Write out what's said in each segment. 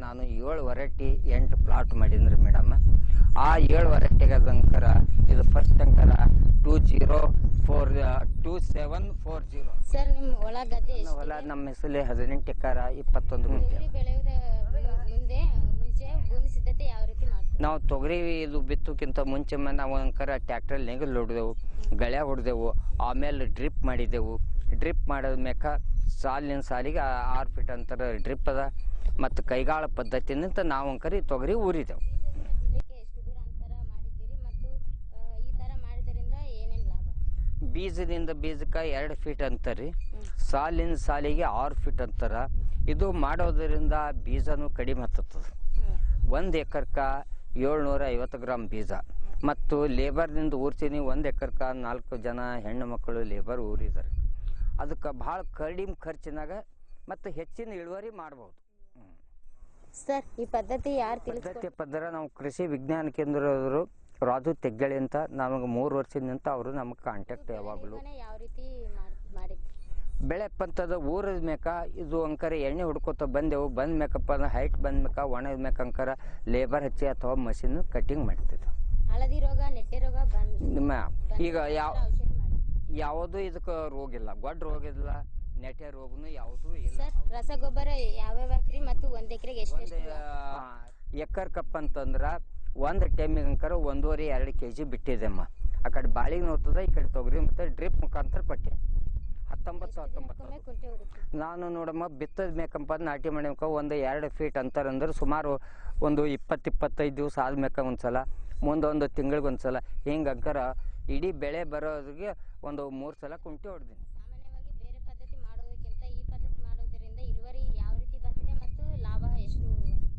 ನಾನು 7 variety 8 plot ಮಾಡಿದ್ರಿ madam. ಆ 7 ವೆರೈಟಿಗೆ ಅದಂಕರ ಇದು ಫಸ್ಟ್ ಅಂಕರ 2740. ಸರ್ ನಿಮ್ಮ ಹೊಲ ಗದ್ದೆ ಹೊಲ ನಮ್ಮ ಹೆಸರಲ್ಲಿ 18 ಎಕರೆ 21 ಗುಂಟೆ. ಮುಂಚೆ ಭೂಮಿ ಸಿದ್ಧತೆ ಯಾವ ರೀತಿ ಮಾಡ್ತೀವಿ? ನಾವು ತೊಗರಿ ಇದು ಬಿತ್ತಕ್ಕಿಂತ ಮುಂಚೆ ನಾವು ಅಂಕರ ಟ್ಯಾಕ್ಟರ್ ನೆಗಲ್ ಹೊಡೆದೆವು, ಗಳೆ ಹೊಡೆದೆವು, ಆಮೇಲೆ ಡ್ರಿಪ್ ಮಾಡಿದೆವು. ಡ್ರಿಪ್ ಮಾಡೋದ್ ಮೇಕ ಸಾಲಿನ ಸಾಲಿಗೆ 6 ಫೀಟ್ ಅಂತರ ಡ್ರಿಪ್ ಅದ ಮತ್ತು ಕೈಗಾಳ ಪದ್ಧತಿನಿಂದ ನಾವು ಅಂಕರಿ ತೊಗರಿ ಊರಿದೆವು. ಎಷ್ಟು ದೂರ ಅಂತರ ಮಾಡಿದ್ದೀರಿ ಮತ್ತು ಈ ತರ ಮಾಡಿದ್ರಿಂದ ಏನೇನು ಲಾಭ? ಬೀಜದಿಂದ ಬೀಜಕ್ಕೆ 2 ಫೀಟ್ ಅಂತರಿ, ಸಾಲಿನ ಸಾಲಿಗೆ 6 ಫೀಟ್ ಅಂತರ. ಇದು ಮಾಡೋದರಿಂದ ಬೀಜನೂ ಕಡಿಮೆ ಹತ್ತದ. 1 ಎಕರ್ಕ 750 ಗ್ರಾಮ್ ಬೀಜ ಮತ್ತು ಲೇಬರ್ನಿಂದ ಊರ್ತೀನಿ. 1 ಎಕರ್ಕ 4 ಜನ ಹೆಣ್ಣು ಮಕ್ಕಳು ಲೇಬರ್ ಊರಿದ್ದಾರೆ. ಅದಕ್ಕೆ ಭಾಳ ಕಡಿಮೆ ಖರ್ಚಿನಾಗ ಮತ್ತು ಹೆಚ್ಚಿನ ಇಳುವರಿ ಮಾಡ್ಬೋದು. ಸರ್ ಈ ಪದ್ಧತಿ ಯಾರು ಪದ್ಧತಿ ನಾವು ಕೃಷಿ ವಿಜ್ಞಾನ ಕೇಂದ್ರದವರು ರಾಜು ತೆಗ್ಗಳಿ ಅಂತ ನಮಗೆ 3 ವರ್ಷದಿಂದ ಅವರು ನಮಗೆ ಕಾಂಟ್ಯಾಕ್ಟ್ ಯಾವಾಗಲೂ. ಯಾವ ರೀತಿ ಮಾಡಿದ್ರಿ? ಬೆಳೆ ಪಂತದ ಊರದ ಮೇಕ ಇದು ಅಂಕರ ಎಣ್ಣೆ ಹುಡ್ಕೋತ ಬಂದೆವು. ಬಂದ ಮೇಕಪ್ಪ ಹೈಟ್ ಬಂದ ಮೇಕ ಒಣದ ಮೇಕ ಅಂಕರ ಲೇಬರ್ ಹಚ್ಚಿ ಅಥವಾ ಮಷಿನ್ ಕಟಿಂಗ್ ಮಾಡ್ತಿದ್ವು. ಹಳದಿ ರೋಗ ನೆಟ್ಟೆ ರೋಗ ನಿಮ್ಮ ಈಗ ಯಾವುದು ಇದಕ್ಕೆ ರೋಗ ಇಲ್ಲ, ಗೊಡ್ಡ ರೋಗ ಇಲ್ಲ, ನೆಟ್ಟೆ ರೋಗನು ಯಾವುದೂ ಇಲ್ಲ. ಸರ್ ರಸಗೊಬ್ಬರ ಯಾವ್ಯಾವ ಹಾಕ್ರಿ ಮತ್ತು 1 ಎಕರೆಗೆ ಎಷ್ಟು? ಎಕರ್ಕಪ್ಪ ಅಂತಂದ್ರೆ 1 ಟೈಮಿಗೆ ಅಂಕರ 1.5-2 kg ಬಿಟ್ಟಿದೆಮ್ಮ. ಆ ಕಡೆ ಬಾಳಿಗೆ ನೋಡ್ತದ, ಈ ಕಡೆ ತೊಗರಿ ಮತ್ತು ಡ್ರಿಪ್ ಮುಖಾಂತರ ಕೊಟ್ಟೆ. 19 ನಾನು ನೋಡಮ್ಮ ಬಿತ್ತದ ಮೇಕಂಪ ನಾಟಿ ಮಾಡ್ಬೇಕ 1-2 ಫೀಟ್ ಅಂತರ ಅಂದ್ರೆ ಸುಮಾರು ಒಂದು 20-25 ದಿವಸ ಆದ್ಮೇಕ ಒಂದ್ಸಲ, ಮುಂದೊಂದು ತಿಂಗಳಿಗೆ ಒಂದ್ಸಲ, ಹಿಂಗೆ ಅಂಕರ ಇಡೀ ಬೆಳೆ ಬರೋದ್ರಿಗೆ ಒಂದು 3 ಸಲ ಕುಂಟಿ ಹೊಡೆದೀನಿ. ಸಾಮಾನ್ಯವಾಗಿ ಬೇರೆ ಪದ್ಧತಿ ಮಾಡೋದಕ್ಕಿಂತ ಈ ಪದ್ಧತಿ ಮಾಡೋದ್ರಿಂದ ಇಳುವರಿ ಯಾವ ರೀತಿ ಬಂದಿದೆ ಮತ್ತು ಲಾಭ ಎಷ್ಟು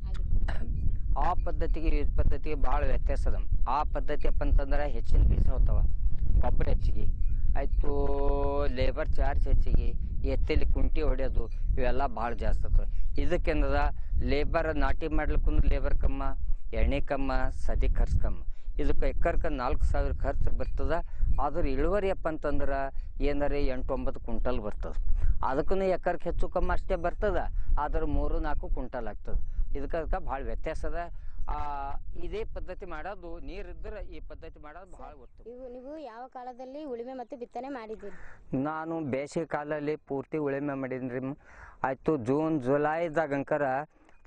ಆಗಿದೆ? ಆ ಪದ್ಧತಿಗೆ ಈ ಪದ್ಧತಿಗೆ ಭಾಳ ವ್ಯತ್ಯಾಸ ಅದ. ಆ ಪದ್ಧತಿ ಅಪ್ಪ ಅಂತಂದ್ರೆ ಹೆಚ್ಚಿನ ಬೀಜ ಹೋಗ್ತಾವ, ಗೊಬ್ಬರ ಹೆಚ್ಚಿಗೆ ಆಯಿತು, ಲೇಬರ್ ಚಾರ್ಜ್ ಹೆಚ್ಚಿಗೆ, ಎತ್ತಲಿ ಕುಂಟಿ ಹೊಡೆಯೋದು ಇವೆಲ್ಲ ಭಾಳ ಜಾಸ್ತಿ ಆಗ್ತವೆ. ಇದಕ್ಕೇನದ ಲೇಬರ್ ನಾಟಿ ಮಾಡ್ಲಿಕ್ಕೂ ಲೇಬರ್ ಕಮ್ಮ, ಎಣ್ಣೆ ಕಮ್ಮ, ಸದಿ ಖರ್ಚು ಕಮ್ಮ. ಇದಕ್ಕೆ ಎಕರ್ಕ 4000 ಖರ್ಚು ಬರ್ತದೆ. ಆದ್ರೆ ಇಳುವರಿ ಅಪ್ಪ ಅಂತಂದ್ರೆ ಏನಾರೆ 8-9 ಕ್ವಿಂಟಲ್ ಬರ್ತದೆ. ಅದಕ್ಕೂ ಎಕರ್ಗೆ ಹೆಚ್ಚು ಕಮ್ಮ ಅಷ್ಟೇ ಬರ್ತದೆ, ಆದ್ರೆ 3-4 ಕ್ವಿಂಟಲ್ ಆಗ್ತದೆ. ಇದಕ್ಕೆ ಭಾಳ ವ್ಯತ್ಯಾಸ ಅದ. ಇದೇ ಪದ್ಧತಿ ಮಾಡೋದು ನೀರಿದ್ರೆ ಈ ಪದ್ಧತಿ ಮಾಡೋದು ಭಾಳ ಗೊತ್ತು. ನೀವು ಯಾವ ಕಾಲದಲ್ಲಿ ಉಳುಮೆ ಮತ್ತು ಬಿತ್ತನೆ ಮಾಡಿದ್ದೀರಿ? ನಾನು ಬೇಸಿಗೆ ಕಾಲದಲ್ಲಿ ಪೂರ್ತಿ ಉಳುಮೆ ಮಾಡಿದ್ರಿ. ಆಯಿತು ಜೂನ್ ಜುಲೈದಾಗ ಅಂಕರ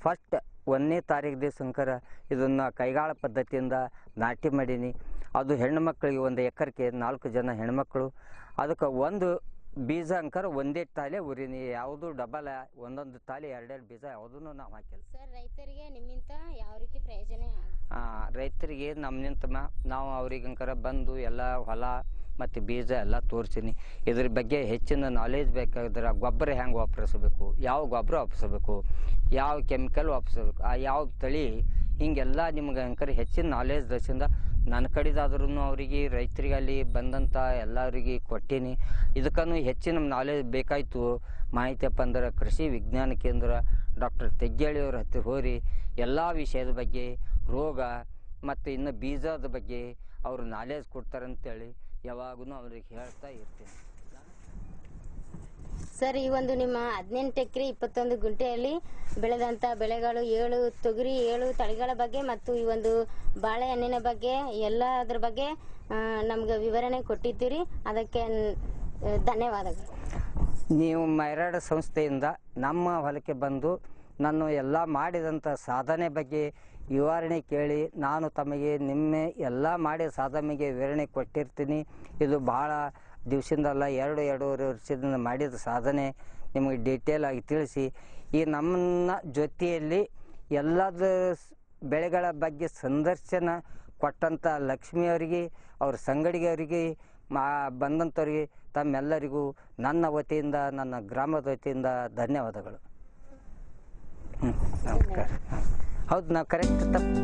ಫಸ್ಟ್ 1ನೇ ತಾರೀಕು ದಿವಸ ಅಂಕರ ಇದನ್ನು ಕೈಗಾಳ ಪದ್ಧತಿಯಿಂದ ನಾಟಿ ಮಾಡೀನಿ. ಅದು ಹೆಣ್ಣು ಮಕ್ಕಳಿಗೆ 1 ಎಕರ್ಗೆ 4 ಜನ ಹೆಣ್ಮಕ್ಳು. ಅದಕ್ಕೆ ಒಂದು ಬೀಜ ಅಂಕರ ಒಂದೇ ತಾಲೆ ಉರಿನಿ, ಯಾವುದು ಡಬಲ್ ಒಂದೊಂದು ತಾಲೆ 2 ಬೀಜ ಯಾವುದೂ ನಾವು ಹಾಕಿಲ್ಲ. ಸರ್ ರೈತರಿಗೆ ನಿಮ್ಮಿಂದ ಯಾವ ರೀತಿ ಪ್ರಯೋಜನ? ರೈತರಿಗೆ ನಮ್ಮಿಂತ ನಾವು ಅವ್ರಿಗೆ ಅಂಕರ ಬಂದು ಎಲ್ಲ ಹೊಲ ಮತ್ತು ಬೀಜ ಎಲ್ಲ ತೋರಿಸೀನಿ. ಇದ್ರ ಬಗ್ಗೆ ಹೆಚ್ಚಿನ ನಾಲೆಜ್ ಬೇಕಾದ್ರೆ ಗೊಬ್ಬರ ಹೆಂಗೆ ವಾಪರಿಸಬೇಕು, ಯಾವ ಗೊಬ್ಬರ ವಾಪರಿಸಬೇಕು, ಯಾವ ಕೆಮಿಕಲ್ ವಾಪರಿಸಬೇಕು, ಯಾವ ತಳಿ, ಹಿಂಗೆಲ್ಲ ನಿಮ್ಗೆ ಅಂಕರ ಹೆಚ್ಚಿನ ನಾಲೆಜ್ ದರ್ಶಿಂದ ನನ್ನ ಕಡೆದಾದ್ರೂ ಅವರಿಗೆ ರೈತರಿಗೆ ಅಲ್ಲಿ ಬಂದಂಥ ಎಲ್ಲರಿಗೆ ಕೊಟ್ಟೀನಿ. ಇದಕ್ಕೂ ಹೆಚ್ಚಿನ ನಾಲೆಜ್ ಬೇಕಾಯಿತು ಮಾಹಿತಿಯಪ್ಪ ಅಂದ್ರೆ ಕೃಷಿ ವಿಜ್ಞಾನ ಕೇಂದ್ರ ಡಾಕ್ಟರ್ ತೆಗ್ಗೇಳಿಯವ್ರ ಹತ್ತಿರ ಹೋರಿ ಎಲ್ಲ ವಿಷಯದ ಬಗ್ಗೆ, ರೋಗ ಮತ್ತು ಇನ್ನು ಬೀಜದ ಬಗ್ಗೆ ಅವರು ನಾಲೆಜ್ ಕೊಡ್ತಾರಂತೇಳಿ ಯಾವಾಗೂ ಅವ್ರಿಗೆ ಹೇಳ್ತಾ ಇರ್ತೀನಿ. ಸರ್ ಈ ಒಂದು ನಿಮ್ಮ 18 ಎಕರೆ 21 ಗುಂಟೆಯಲ್ಲಿ ಬೆಳೆದಂಥ ಬೆಳೆಗಳು 7 ತೊಗರಿ 7 ತಳಿಗಳ ಬಗ್ಗೆ ಮತ್ತು ಈ ಒಂದು ಬಾಳೆಹಣ್ಣಿನ ಬಗ್ಗೆ ಎಲ್ಲದರ ಬಗ್ಗೆ ನಮ್ಗೆ ವಿವರಣೆ ಕೊಟ್ಟಿದ್ದೀರಿ. ಅದಕ್ಕೆ ಧನ್ಯವಾದಗಳು. ನೀವು ಮೈರಾಡ ಸಂಸ್ಥೆಯಿಂದ ನಮ್ಮ ಹೊಲಕ್ಕೆ ಬಂದು ನಾನು ಎಲ್ಲ ಮಾಡಿದಂಥ ಸಾಧನೆ ಬಗ್ಗೆ ವಿವರಣೆ ಕೇಳಿ ನಾನು ತಮಗೆ ನಿಮ್ಮ ಎಲ್ಲ ಮಾಡಿದ ಸಾಧನೆಗೆ ವಿವರಣೆ ಕೊಟ್ಟಿರ್ತೀನಿ. ಇದು ಭಾಳ ದಿವಸದಿಂದಲ್ಲ 2-2.5 ವರ್ಷದಿಂದ ಮಾಡಿದ ಸಾಧನೆ ನಿಮಗೆ ಡೀಟೇಲ್ ಆಗಿ ತಿಳಿಸಿ ಈ ನಮ್ಮ ಜೊತೆಯಲ್ಲಿ ಎಲ್ಲದ ಬೆಳೆಗಳ ಬಗ್ಗೆ ಸಂದರ್ಶನ ಕೊಟ್ಟಂಥ ಲಕ್ಷ್ಮಿಯವರಿಗೆ, ಅವ್ರ ಸಂಗಡಿಗರಿಗೆ, ಬಂದಂಥವ್ರಿಗೆ ತಮ್ಮೆಲ್ಲರಿಗೂ ನನ್ನ ವತಿಯಿಂದ, ನನ್ನ ಗ್ರಾಮದ ವತಿಯಿಂದ ಧನ್ಯವಾದಗಳು. ನಮಸ್ಕಾರ. ಹೌದು, ನಾವು ಕರೆಕ್ಟ್ ತಪ್ಪು